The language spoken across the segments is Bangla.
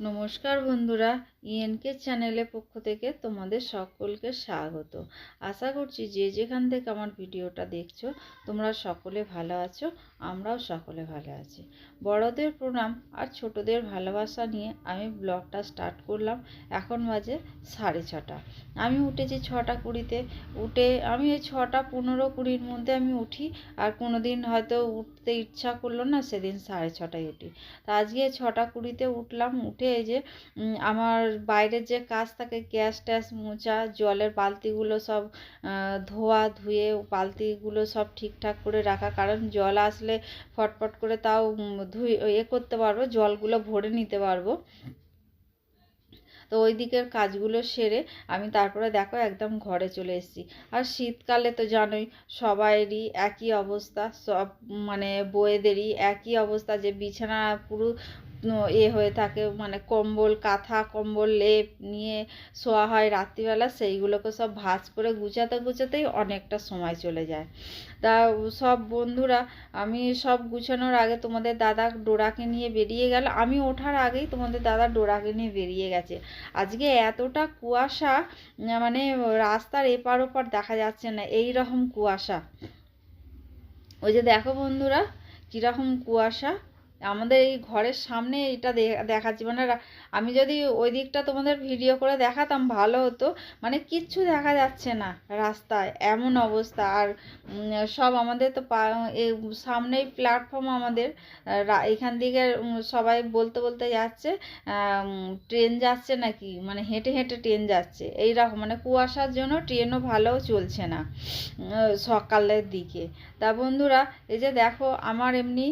নমস্কার বন্ধুরা, ইএনকে চ্যানেলের পক্ষ থেকে তোমাদের সকলকে স্বাগত। আশা করছি যে যেখান থেকে আমার ভিডিওটা দেখছো তোমরা সকলে ভালো আছো, আমরাও সকলে ভালো আছি। বড়দের প্রণাম আর ছোটদের ভালোবাসা নিয়ে আমি ব্লগটা স্টার্ট করলাম। এখন বাজে 6:30। আমি উঠেছি 6:20-তে। উঠে আমি এই 6:15-20-র মধ্যে আমি উঠি। আর কোনো দিন হয়তো উঠতে ইচ্ছা করলো না, সেদিন 6:30টায় উঠি। তা আজকে 6:20-তে উঠলাম। উঠে এই যে আমার বাইরের যে কাজ থাকে, গ্যাস ট্যাস মোছা, জলের বালতিগুলো সব ধোয়া ধুয়ে বালতিগুলো সব ঠিকঠাক করে রাখা, কারণ জল আসলে ফটফট করে তাও ধুয়ে করতে পারবো, জলগুলো ভরে নিতে পারবো। তো ওই দিকের কাজগুলো সেরে আমি তারপরে দেখো একদম ঘরে চলে এসেছি। আর শীতকালে তো জানোই সবাইরই একই অবস্থা, সব মানে বউয়েদেরই একই অবস্থা, যে বিছানা পুরো হয়ে থাকে, মানে কম্বল কাঁথা কম্বল লেপ নিয়ে শোয়া হয় রাত্রিবেলা, সেইগুলোকে সব ভাঁজ করে গুছাতে গুছাতেই অনেকটা সময় চলে যায়। তা সব বন্ধুরা, আমি সব গুছানোর আগে তোমাদের দাদা ডোরাকে নিয়ে বেরিয়ে গেল। আমি ওঠার আগেই তোমাদের দাদা ডোরাকে নিয়ে বেরিয়ে গেছে। আজকে এতটা কুয়াশা, মানে রাস্তার এপার ওপার দেখা যাচ্ছে না, এই রকম কুয়াশা। ওই যে দেখো বন্ধুরা কীরকম কুয়াশা আমাদের এই ঘরের সামনে, এটা দেখাচ্ছি। মানে আমি যদি ওই দিকটা তোমাদের ভিডিও করে দেখাতাম ভালো হতো, মানে কিচ্ছু দেখা যাচ্ছে না রাস্তায়, এমন অবস্থা। আর সব আমাদের তো সামনেই প্ল্যাটফর্ম আমাদের, এখান থেকে সবাই বলতে বলতে যাচ্ছে ট্রেন যাচ্ছে নাকি, মানে হেঁটে হেঁটে ট্রেন যাচ্ছে এইরকম, মানে কুয়াশার জন্য ট্রেনও ভালো চলছে না সকালের দিকে। তা বন্ধুরা এই যে দেখো আমার এমনি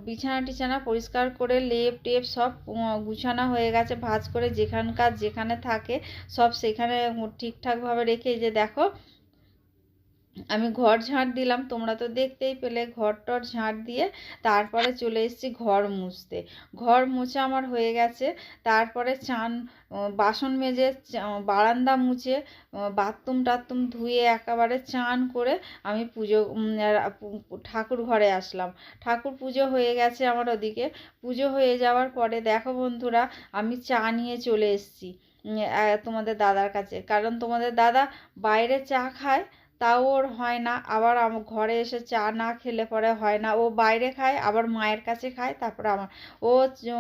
বিছানা টিছানা পরিষ্কার করে লেপ টেপ সব গুছানো হয়ে গেছে, ভাঁজ করে যেখানকার যেখানে থাকে সব সেখানে ঠিকঠাকভাবে রেখে, এই যে দেখো আমি ঘর ঝাঁট দিলাম, তোমরা তো দেখতেই পেলে। ঘর টর ঝাঁট দিয়ে তারপরে চলে এসেছি ঘর মুছতে। ঘর মোছা আমার হয়ে গেছে। তারপরে বাসন মেজে বারান্দা মুছে বাথরুম টাথরুম ধুয়ে একেবারে চান করে আমি ঠাকুর ঘরে আসলাম। ঠাকুর পুজো হয়ে গেছে আমার ওদিকে। পুজো হয়ে যাওয়ার পরে দেখো বন্ধুরা আমি চা নিয়ে চলে এসেছি তোমাদের দাদার কাছে, কারণ তোমাদের দাদা বাইরে চা খায়, তাও ওর হয় না। আবার আমার ঘরে এসে চা না খেলে পরে হয় না, ও বাইরে খায় আবার মায়ের কাছে খায়, তারপরে আমার ও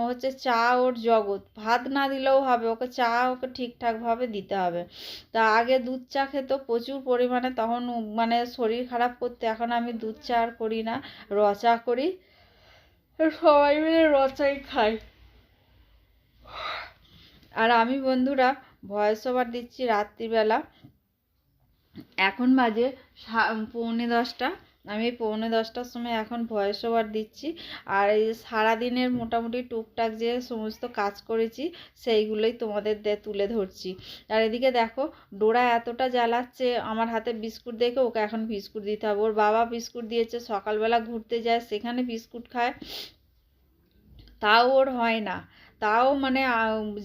হচ্ছে চা ওর জগৎ। ভাত না দিলেও হবে, ওকে চা ওকে ঠিকঠাকভাবে দিতে হবে। তা আগে দুধ চা খেত প্রচুর পরিমাণে, তখন মানে শরীর খারাপ করতে। এখন আমি দুধ চা আর করি না, র চা করি, সবাই মিলে র চাই খাই। আর আমি বন্ধুরা ভয়েস ওভার দিচ্ছি রাত্রিবেলা। এখন বাজে 9:45। আমি 9:45টার সময় এখন ভয়েস ওভার দিচ্ছি। আর এই সারাদিনের মোটামুটি টুকটাক যে সমস্ত কাজ করেছি সেইগুলোই তোমাদের তুলে ধরছি। আর এদিকে দেখো ডোরা এতটা জ্বালাচ্ছে আমার হাতে বিস্কুট দেখে, ওকে এখন বিস্কুট দিতে হবে। ওর বাবা বিস্কুট দিয়েছে, সকালবেলা ঘুরতে যায় সেখানে বিস্কুট খায়, তাও ওর হয় না। তাও মানে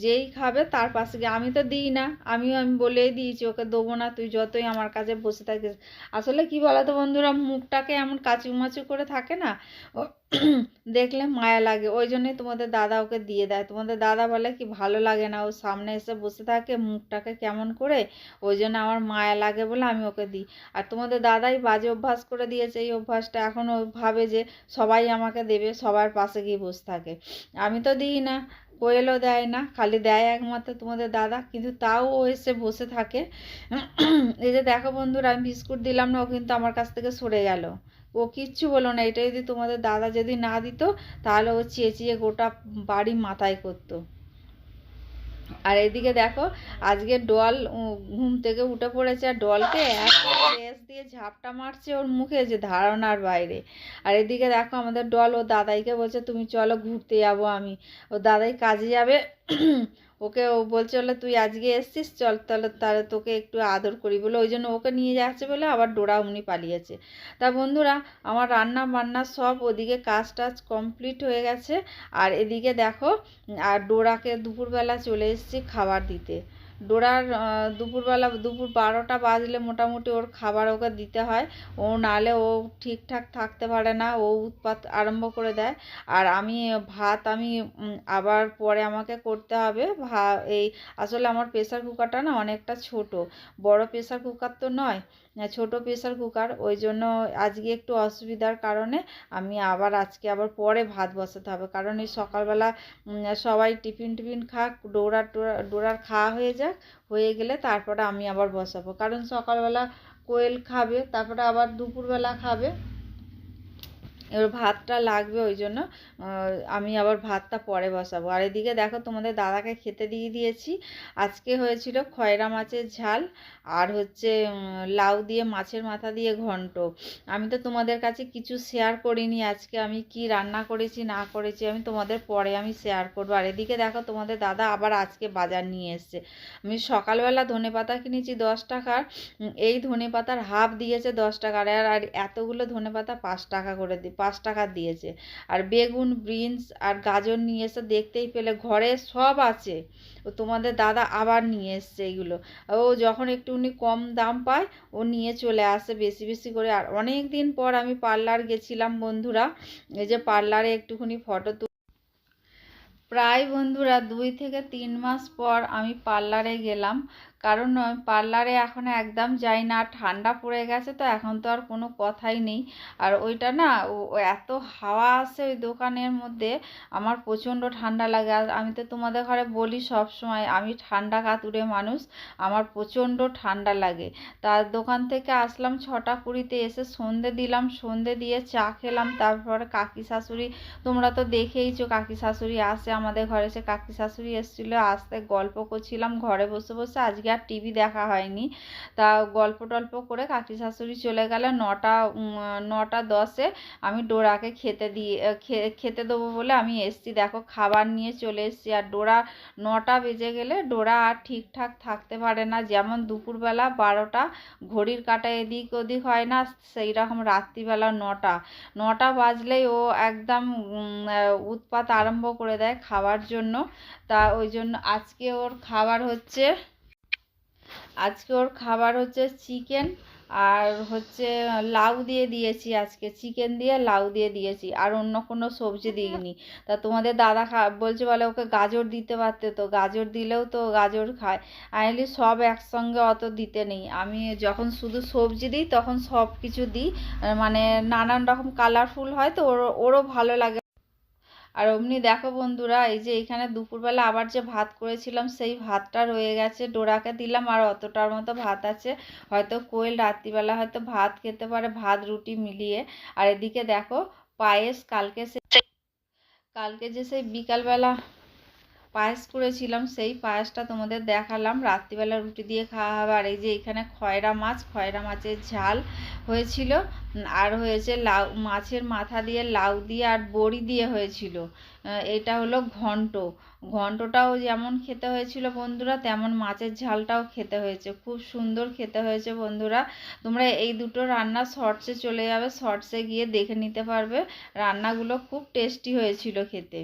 যেই খাবে তার পাশে গিয়ে, আমি তো দিই না, আমি বলেই দিয়েছি ওকে দেবো না, তুই যতই আমার কাছে বসে থাকিস। আসলে কি বলতো বন্ধুরা, মুখটাকে এমন কাচুমাচু করে থাকে না, ও দেখলে মায়া লাগে, ওই জন্যই তোমাদের দাদা ওকে দিয়ে দেয়। তোমাদের দাদা বলে কি ভালো লাগে না ও সামনে এসে বসে থাকে, মুখটাকে কেমন করে, ওই জন্য আমার মায়া লাগে বলে আমি ওকে দিই। আর তোমাদের দাদাই বাজে অভ্যাস করে দিয়েছে এই অভ্যাসটা, এখন ও ভাবে যে সবাই আমাকে দেবে, সবার পাশে গিয়ে বসে থাকে। আমি তো দিই না, কোয়েলও দেয় না, খালি দেয় একমাত্র তোমাদের দাদা, কিন্তু তাও ও এসে বসে থাকে। এই যে দেখো বন্ধুরা আমি বিস্কুট দিলাম না, ও কিন্তু আমার কাছ থেকে সরে গেল, ও কিচ্ছু বলো না। এটা যদি তোমাদের দাদা যদি না দিত তাহলে ও চেঁচিয়ে গোটা বাড়ি মাথায় করতো। আর এদিকে দেখো আজকে ডল ঘুম থেকে উঠে পড়েছে, আর ডলকে এক দিয়ে ঝাপটা মারছে ওর মুখে, যে ধারণার বাইরে। আর এদিকে দেখো আমাদের ডল ও দাদাইকে বলছে তুমি চলো ঘুরতে যাবো আমি, ও দাদাই কাজে যাবে, ওকে ও বলছে বলে তুই আজকে এসছিস চল তাহলে তাহলে তোকে একটু আদর করি বলে, ওই জন্য ওকে নিয়ে যাচ্ছে বলে আবার ডোরা উনি পালিয়েছে। তা বন্ধুরা আমার রান্না বান্না সব ওদিকে কাজ টাজ কমপ্লিট হয়ে গেছে। আর এদিকে দেখো আর ডোরাকে দুপুরবেলা চলে এসেছি খাবার দিতে। ডোরার দুপুরবেলা দুপুর 12টা বাজলে মোটামুটি ওর খাবার ওকে দিতে হয়। ও নাহলে ও ঠিকঠাক থাকতে পারে না, ও উৎপাত আরম্ভ করে দেয়। আর আমি ভাত আমি আবার পরে আমাকে করতে হবে এই আসলে আমার প্রেসার কুকারটা না অনেকটা ছোট, বড় প্রেসার কুকার তো নয়, ছোট প্রেসার কুকার। ওই জন্য আজকে একটু অসুবিধার কারণে আমি আজকে আবার পরে ভাত বসাতে হবে, কারণ এই সকালবেলা সবাই টিফিন টিফিন খাক, ডোরার খাওয়া হয়ে যাক, হয়ে গেলে তারপরে আমি আবার বসাবো, কারণ সকালবেলা কোয়েল খাবে, তারপরে আবার দুপুরবেলা খাবে, এবার ভাতটা লাগবে। ওই জন্য আমি আবার ভাতটা পরে বসাবো। আর এদিকে দেখো তোমাদের দাদাকে খেতে দিয়ে দিয়েছি। আজকে হয়েছিল খয়রা মাছের ঝাল আর হচ্ছে লাউ দিয়ে মাছের মাথা দিয়ে ঘন্ট। আমি তো তোমাদের কাছে কিছু শেয়ার করিনি আজকে আমি কি রান্না করেছি না করেছি, আমি তোমাদের পরে আমি শেয়ার করবো। আর এদিকে দেখো তোমাদের দাদা আবার আজকে বাজার নিয়ে এসছে। আমি সকালবেলা ধনেপাতা কিনেছি 10 টাকার, এই ধনেপাতার হাফ দিয়েছে 10 টাকার, আর এতগুলো ধনেপাতা 5 টাকা করে 5 টাকা দিয়েছে। আর বেগুন বিনস আর গাজর নিয়ে এসে দেখতেই পেলে ঘরে সব আছে, ও তোমাদের দাদা আবার নিয়ে এসছে এগুলো। ও যখন একটুখানি কম দাম পায় ও নিয়ে চলে আসে বেশি বেশি করে। আর অনেক দিন পর আমি পার্লার গেছিলাম বন্ধুরা, এই যে পার্লারে একটুখানি ফটো প্রায় বন্ধুরা 2 থেকে 3 মাস পর আমি পার্লারে গেলাম, কারণ পার্লারে এখন একদম যাই না, ঠান্ডা পড়ে গেছে তো এখন তো আর কোনো কথাই নেই। আর ওইটা না ও এত হাওয়া আসে ওই দোকানের মধ্যে, আমার প্রচণ্ড ঠান্ডা লাগে। আর আমি তো তোমাদের ঘরে বলি সব সময় আমি ঠান্ডা কাতুরে মানুষ, আমার প্রচণ্ড ঠান্ডা লাগে। তার দোকান থেকে আসলাম 6টা 20-তে, এসে সন্ধে দিলাম, সন্ধে দিয়ে চা খেলাম। তারপরে কাকি শাশুড়ি, তোমরা তো দেখেইছো কাকি শাশুড়ি আসে আমাদের ঘরে, সে কাকি শাশুড়ি এসেছিলো, আসতে গল্প করছিলাম ঘরে বসে বসে, আজকে আর টিভি দেখা হয়নি। তা গল্প টল্প করে কাকি শাশুড়ি চলে গেলে 9টা 10-এ আমি ডোরাকে খেতে দেবো বলে আমি এসছি। দেখো খাবার নিয়ে চলে এসছি। আর ডোরা 9টা বেজে গেলে ডোরা আর ঠিকঠাক থাকতে পারে না, যেমন দুপুরবেলা 12টা ঘড়ির কাঁটা এদিক ওদিক হয় না, সেই রকম রাত্রিবেলা 9টা বাজলেই ও একদম উৎপাত আরম্ভ করে দেয় খাওয়ার জন্য। তা ওই জন্য আজকে ওর খাবার হচ্ছে চিকেন আর হচ্ছে লাউ দিয়ে দিয়েছি, আজকে চিকেন দিয়ে লাউ দিয়ে দিয়েছি, আর অন্য কোনো সবজি দিইনি। তা তোমাদের দাদা বলছে বলে ওকে গাজর দিতে পারতে, তো গাজর দিলেও তো গাজর খায়। আইলি সব একসঙ্গে অত দিতে নেই, আমি যখন শুধু সবজি দিই তখন সব কিছু দিই, মানে নানান রকম কালারফুল হয় তো ওরও ভালো লাগে। আর অমনি দেখো বন্ধুরা, এই যে এখানে দুপুরবেলা আবার যে ভাত করেছিলাম সেই ভাতটা রয়ে গেছে, ডোরাকে দিলাম, আর অতটার মতো ভাত আছে। হয়তো কোয়েল রাত্রিবেলা হয়তো ভাত খেতে পারে, ভাত রুটি মিলিয়ে। আর এদিকে দেখো পায়েস, কালকে যে সেই বিকালবেলা পায়েস করেছিলাম সেই পায়েসটা তোমাদের দেখালাম, রাত্রিবেলা রুটি দিয়ে খাওয়া হবে। আর এই যে এখানে খয়রা মাছের ঝাল হয়েছিল, আর হয়েছে লাউ মাছের মাথা দিয়ে লাউ দিয়ে আর বড়ি দিয়ে হয়েছিল। এটা হলো ঘন্টটাও যেমন খেতে হয়েছিল বন্ধুরা, তেমন মাছের ঝালটাও খেতে হয়েছে, খুব সুন্দর খেতে হয়েছে বন্ধুরা। তোমরা এই দুটো রান্না শর্টসে চলে যাবে, শর্টসে গিয়ে দেখে নিতে পারবে, রান্নাগুলো খুব টেস্টি হয়েছিল খেতে।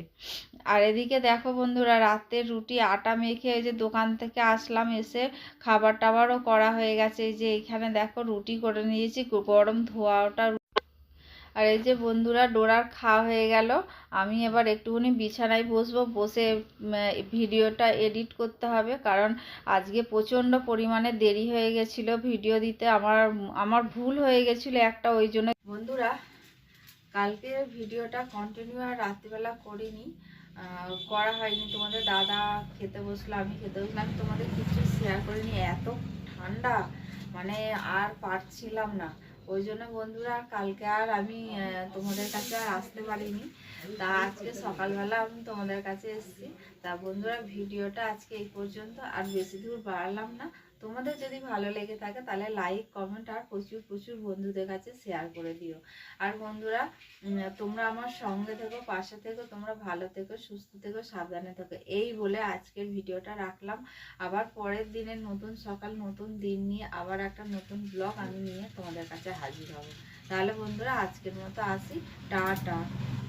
আর এদিকে দেখো বন্ধুরা, রাতের রুটি আটা মেখে এই যে দোকান থেকে আসলাম, এসে খাবার টাবারও করা হয়ে গেছে। এই যে এখানে দেখো রুটি করে নিয়েছি, গরম ধোয়া ওটা। আর এই যে বন্ধুরা ডোরার খাওয়া হয়ে গেল, আমি এবার একটুখানি বিছানায় বসবো, বসে ভিডিওটা এডিট করতে হবে, কারণ আজকে প্রচণ্ড পরিমাণে দেরি হয়ে গেছিলো ভিডিও দিতে, আমার ভুল হয়ে গেছিলো একটা, ওই জন্য বন্ধুরা কালকে ভিডিওটা কন্টিনিউ আর রাত্রিবেলা করিনি, করা হয়নি। তোমাদের দাদা খেতে বসলো, আমি খেতে বসলাম, তোমাদের কিছু শেয়ার করিনি, এত ঠান্ডা মানে আর পারছিলাম না। ওই জন্য বন্ধুরা কালকে আর আমি তোমাদের কাছে আর আসতে পারিনি। তা আজকে সকালবেলা আমি তোমাদের কাছে এসেছি। তা বন্ধুরা ভিডিওটা আজকে এই পর্যন্ত, আর বেশি দূর বাড়ালাম না। তোমাদের যদি ভালো লেগে থাকে তাহলে লাইক কমেন্ট আর প্রচুর প্রচুর বন্ধুদের কাছে শেয়ার করে দিও। আর বন্ধুরা তোমরা আমার সঙ্গে থেকো, পাশে থেকো, তোমরা ভালো থেকো, সুস্থ থেকো, সাবধানে থেকো, এই বলে আজকের ভিডিওটা রাখলাম। আবার পরের দিনের নতুন সকাল, নতুন দিন নিয়ে আবার একটা নতুন ব্লগ আমি নিয়ে তোমাদের কাছে হাজির হব। তাহলে বন্ধুরা আজকের মতো আসি, টাটা।